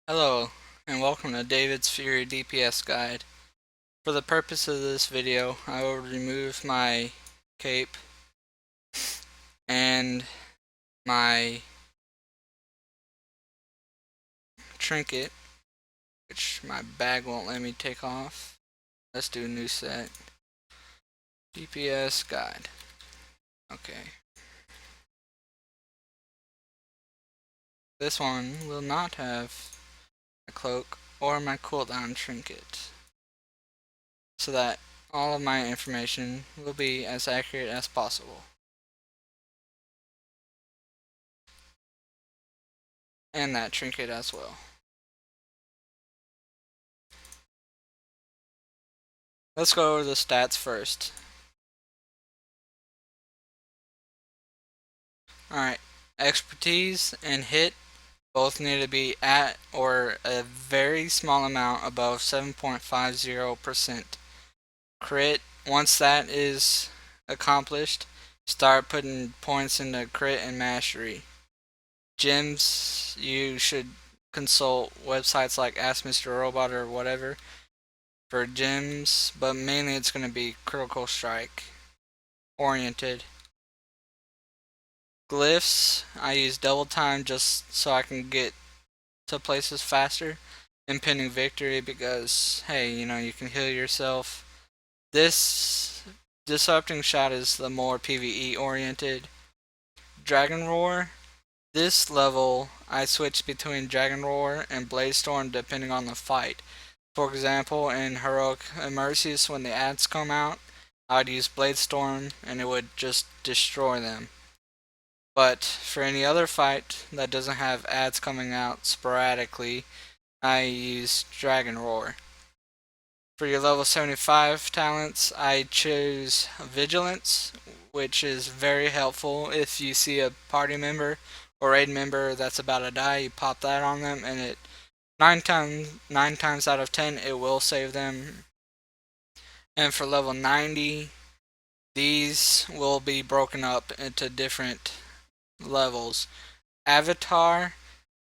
Hello, and welcome to David's Fury DPS guide. For the purpose of this video, I will remove my cape and my trinket, which my bag won't let me take off. Let's do a new set. DPS guide. Okay. This one will not have a cloak or my cooldown trinket, so that all of my information will be as accurate as possible. And that trinket as well. Let's go over the stats first. Alright, expertise and hit both need to be at or a very small amount above 7.50%. Crit, once that is accomplished, start putting points into crit and mastery. Gems, you should consult websites like Ask Mr. Robot or whatever for gems, but mainly it's going to be critical strike oriented. Glyphs, I use double time just so I can get to places faster. Impending victory because, hey, you can heal yourself. This disrupting shot is the more PvE oriented. Dragon Roar, this level I switch between Dragon Roar and Blade Storm depending on the fight. For example, in Heroic Immersius, when the ads come out, I would use Blade Storm and it would just destroy them. But for any other fight that doesn't have ads coming out sporadically, I use Dragon Roar. For your level 75 talents, I choose Vigilance, which is very helpful. If you see a party member or raid member that's about to die, you pop that on them, and it nine times out of 10 it will save them. And for level 90, these will be broken up into different levels. Avatar,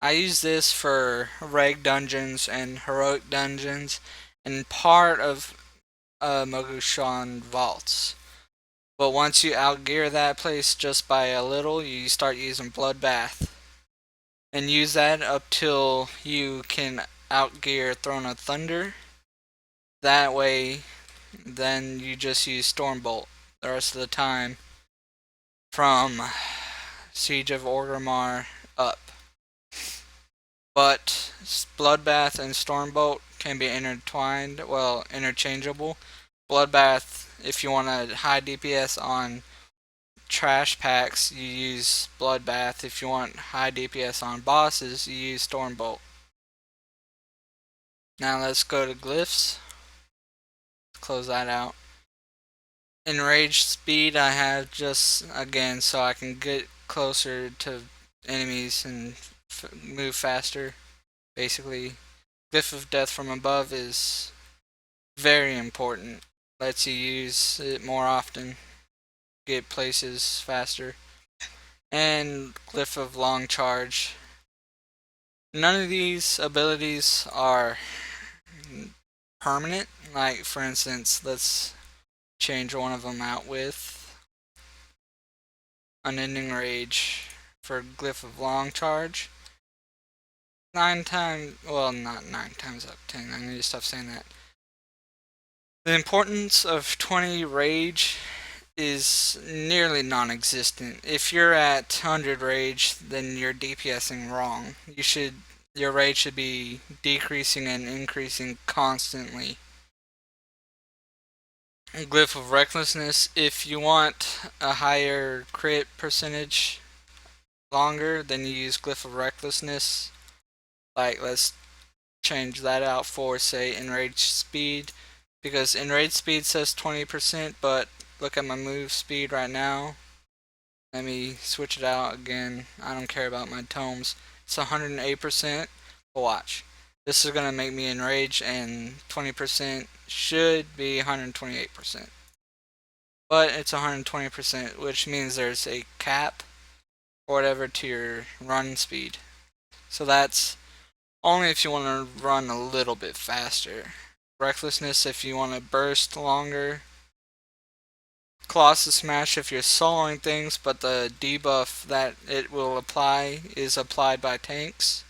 I use this for reg dungeons and heroic dungeons and part of Mogushan vaults. But once you outgear that place just by a little, you start using Bloodbath. And use that up till you can outgear Throne of Thunder. That way, then you just use Stormbolt the rest of the time from Siege of Orgrimmar up. But Bloodbath and Stormbolt can be interchangeable. Bloodbath, if you want a high DPS on trash packs, you use Bloodbath. If you want high DPS on bosses, you use Stormbolt. Now let's go to glyphs. Close that out. Enraged speed I have just again so I can get closer to enemies and move faster. Basically, Glyph of Death from above is very important. Lets you use it more often, get places faster. And Glyph of Long Charge. None of these abilities are permanent. Like, for instance, let's change one of them out with Unending Rage for Glyph of Long Charge. Not 9 times out of 10. I need to stop saying that. The importance of 20 Rage is nearly non-existent. If you're at 100 Rage, then you're DPSing wrong. Your rage should be decreasing and increasing constantly. Glyph of Recklessness, if you want a higher crit percentage longer, then you use Glyph of Recklessness. Like, let's change that out for, say, Enraged Speed, because Enraged Speed says 20%, but look at my move speed right now. Let me switch it out again. I don't care about my tomes. It's 108%. But watch. This is going to make me enrage, and 20% should be 128%. But it's 120%, which means there's a cap or whatever to your run speed. So that's Only if you want to run a little bit faster. Recklessness if you want to burst longer. Colossus Smash if you're soloing things, but the debuff that it will apply is applied by tanks.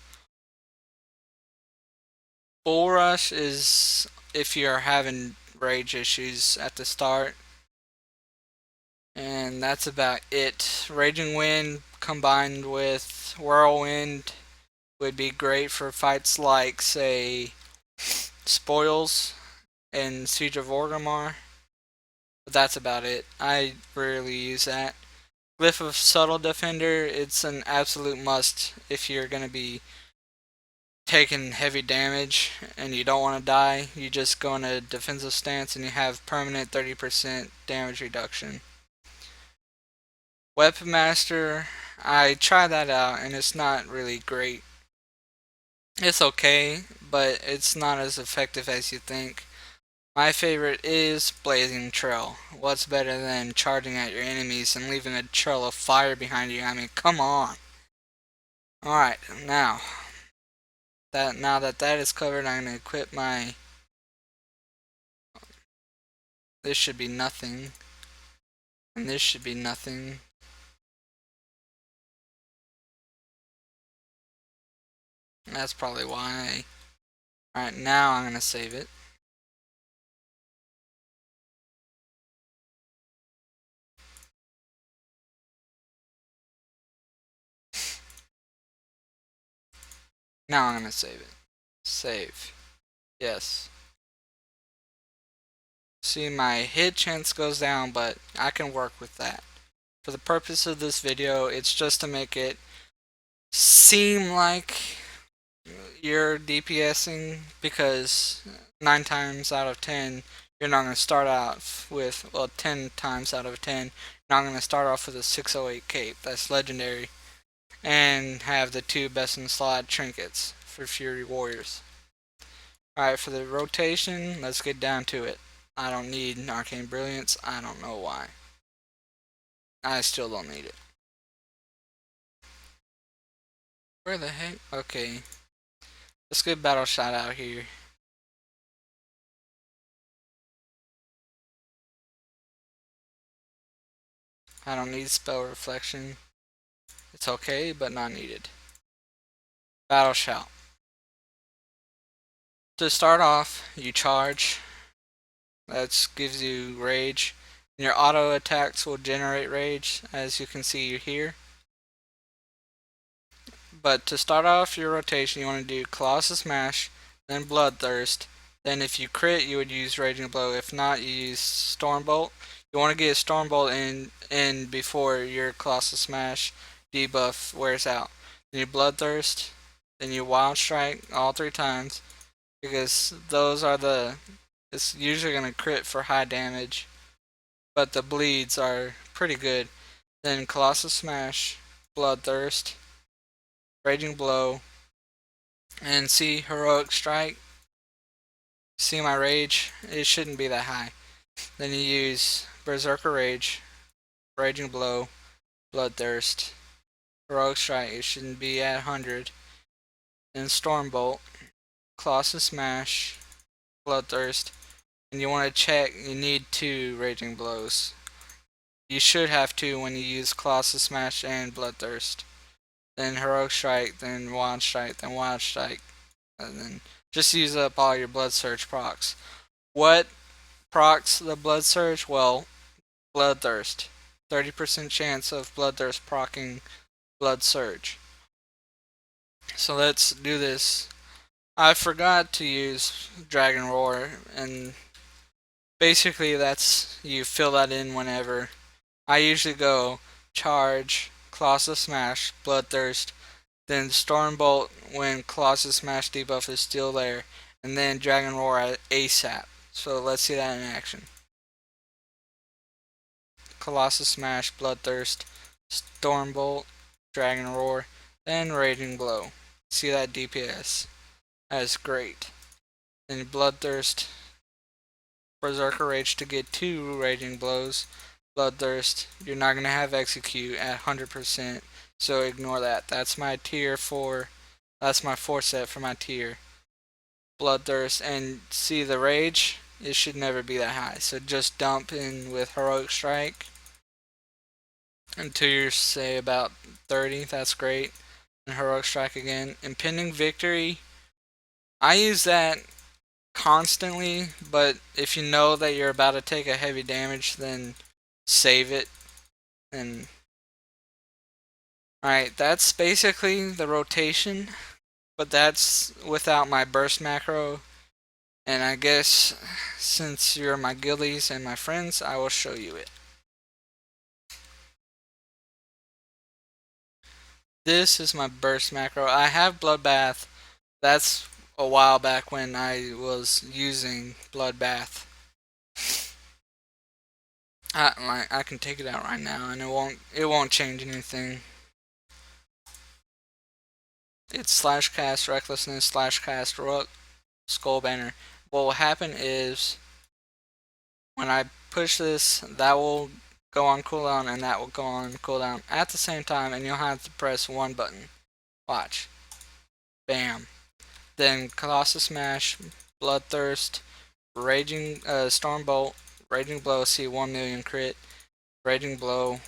Bull Rush is if you're having rage issues at the start. And that's about it. Raging Wind combined with Whirlwind would be great for fights like, say, Spoils and Siege of Orgrimmar. But that's about it. I rarely use that. Glyph of Subtle Defender, it's an absolute must if you're going to be taking heavy damage and you don't want to die. You just go in a defensive stance and you have permanent 30% damage reduction. Weapon Master, I tried that out and it's not really great. It's okay, but it's not as effective as you think. My favorite is Blazing Trail. What's better than charging at your enemies and leaving a trail of fire behind you? I mean, come on. Alright, now that is covered, I'm going to equip my... This should be nothing. And this should be nothing. That's probably why. Alright, now I'm going to save it. Now I'm going to save it. Save. Yes. See, my hit chance goes down, but I can work with that. For the purpose of this video, it's just to make it seem like you're DPSing, because 9 times out of 10 you're not going to start off with, well, 10 times out of 10 you're not going to start off with a 608 cape that's legendary and have the 2 best in slot trinkets for Fury Warriors. Alright, for the rotation, let's get down to it. I don't need Arcane Brilliance. I don't know why. I still don't need it. Where the heck? Okay. Let's get Battle Shot out here. I don't need Spell Reflection. It's okay, but not needed. Battle Shout. To start off, you charge. That gives you rage. And your auto attacks will generate rage, as you can see here. But to start off your rotation, you want to do Colossus Smash, then Bloodthirst. Then if you crit, you would use Raging Blow. If not, you use Stormbolt. You want to get Stormbolt in before your Colossus Smash debuff wears out. Then you Bloodthirst, then you Wild Strike all 3 times, because those are it's usually going to crit for high damage, but the bleeds are pretty good. Then Colossus Smash, Bloodthirst, Raging Blow, and see Heroic Strike. See my rage? It shouldn't be that high. Then you use Berserker Rage, Raging Blow, Bloodthirst, Heroic Strike. It shouldn't be at 100. Then Stormbolt, Colossus Smash, Bloodthirst, and you want to check. You need 2 Raging Blows. You should have 2 when you use Colossus Smash and Bloodthirst. Then Heroic Strike, then Wild Strike, then Wild Strike, and then just use up all your Blood Surge procs. What procs the Blood Surge? Well, Bloodthirst. 30% chance of Bloodthirst proccing Blood Surge. So let's do this. I forgot to use Dragon Roar, and basically that's, you fill that in whenever. I usually go Charge, Colossus Smash, Bloodthirst, then Stormbolt when Colossus Smash debuff is still there, and then Dragon Roar ASAP. So let's see that in action. Colossus Smash, Bloodthirst, Stormbolt, Dragon Roar, then Raging Blow. See that DPS? That is great. Then Bloodthirst, Berserker Rage to get 2 Raging Blows. Bloodthirst, you're not going to have Execute at 100%, so ignore that. That's my tier 4 That's my 4 set for my tier. Bloodthirst, and see the rage, it should never be that high. So just dump in with Heroic Strike until you're, say, about 30. That's great. And Heroic Strike again. Impending Victory, I use that constantly, but if you know that you're about to take a heavy damage, then save it. And alright, that's basically the rotation, but that's without my burst macro. And I guess since you're my guildies and my friends, I will show you it. This is my burst macro. I have Bloodbath. That's a while back when I was using Bloodbath. I can take it out right now and it won't change anything. It's slash cast recklessness slash cast rook skull banner. What will happen is when I push this, that will go on cooldown and that will go on cooldown at the same time, and you'll have to press one button. Watch. Bam. Then Colossus Smash, Bloodthirst, Raging Stormbolt, Raging Blow, see 1,000,000 crit, Raging Blow,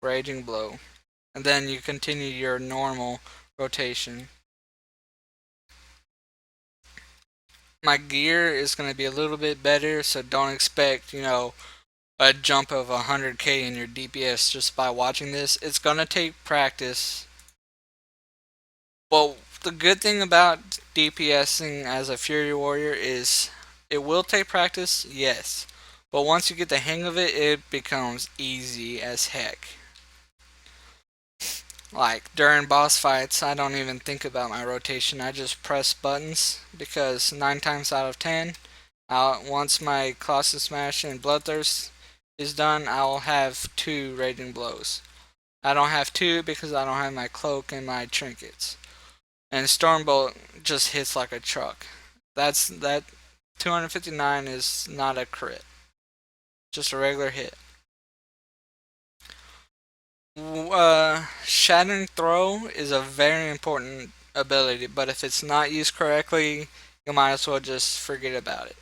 Raging Blow. And then you continue your normal rotation. My gear is going to be a little bit better, so don't expect, a jump of 100k in your DPS just by watching this. It's going to take practice. Well, the good thing about DPSing as a Fury Warrior is it will take practice, yes. But once you get the hang of it, it becomes easy as heck. Like during boss fights, I don't even think about my rotation. I just press buttons because 9 times out of 10, once my Colossus Smash and Bloodthirst is done, I'll have 2 Raging Blows. I don't have 2 because I don't have my cloak and my trinkets. And Stormbolt just hits like a truck. That 259 is not a crit, just a regular hit. Shattering Throw is a very important ability, but if it's not used correctly, you might as well just forget about it.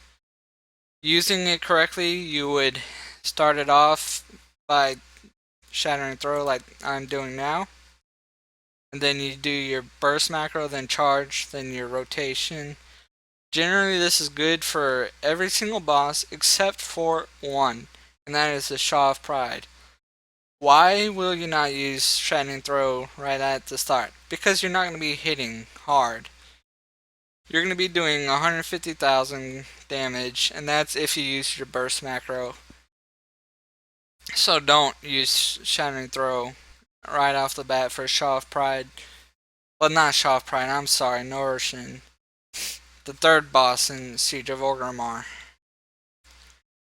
Using it correctly, you would start it off by Shattering Throw like I'm doing now. And then you do your burst macro, then charge, then your rotation. Generally, this is good for every single boss except for one, and that is the Shaw of Pride. Why will you not use Shining Throw right at the start? Because you're not going to be hitting hard. You're going to be doing 150,000 damage, and that's if you use your burst macro. So don't use Shining Throw right off the bat for Shaw of Pride. Well, not Shaw of Pride, I'm sorry, Norishin. The third boss in Siege of Orgrimmar.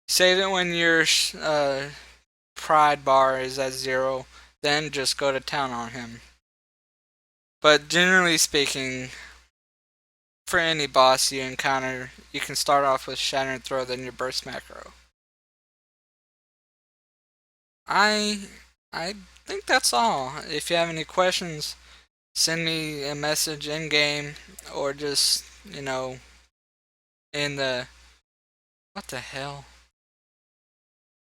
Save it when your pride bar is at 0, then just go to town on him. But generally speaking, for any boss you encounter, you can start off with Shattering Throw, then your burst macro. I think that's all. If you have any questions, send me a message in game or just, in the... What the hell?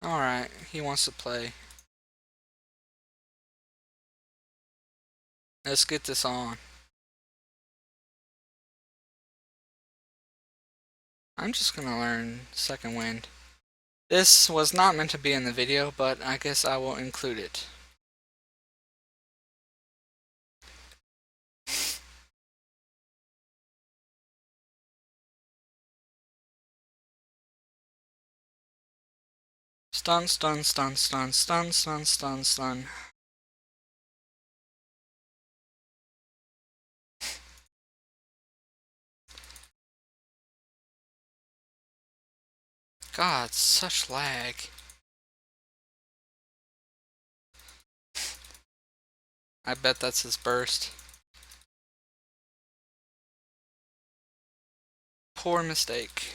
Alright, he wants to play. Let's get this on. I'm just gonna learn Second Wind. This was not meant to be in the video, but I guess I will include it. Stun, stun, stun, stun, stun, stun, stun, stun. God, such lag. I bet that's his burst. Poor mistake.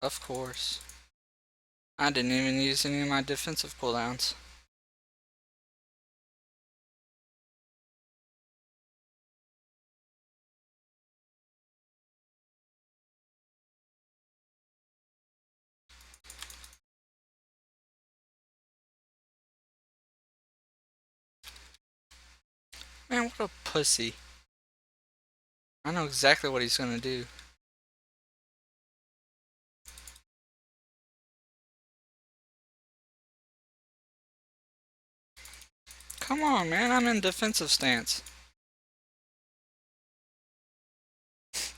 Of course. I didn't even use any of my defensive cooldowns. Man, what a pussy. I know exactly what he's gonna do. Come on, man, I'm in defensive stance.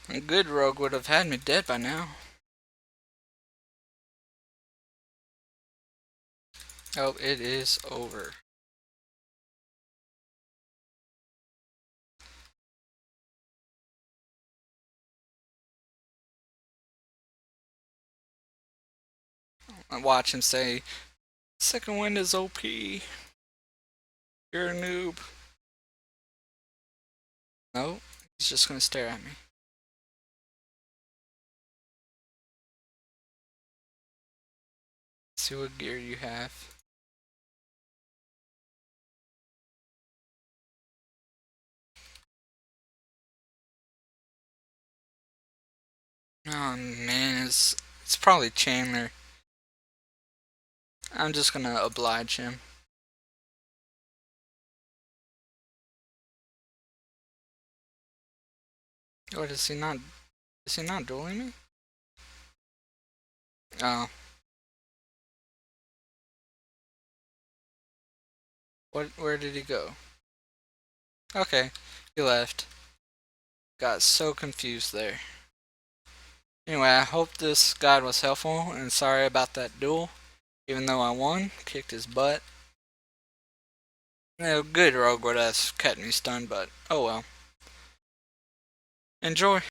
A good rogue would have had me dead by now. Oh, it is over. I watch him say, second wind is OP. You're a noob. No, he's just gonna stare at me. See what gear you have. Oh man, it's probably Chandler. I'm just gonna oblige him. What is he not? Is he not dueling me? Oh, what? Where did he go? Okay, he left. Got so confused there. Anyway, I hope this guide was helpful, and sorry about that duel. Even though I won, kicked his butt. No, good rogue would have kept me stunned, but oh well. Enjoy.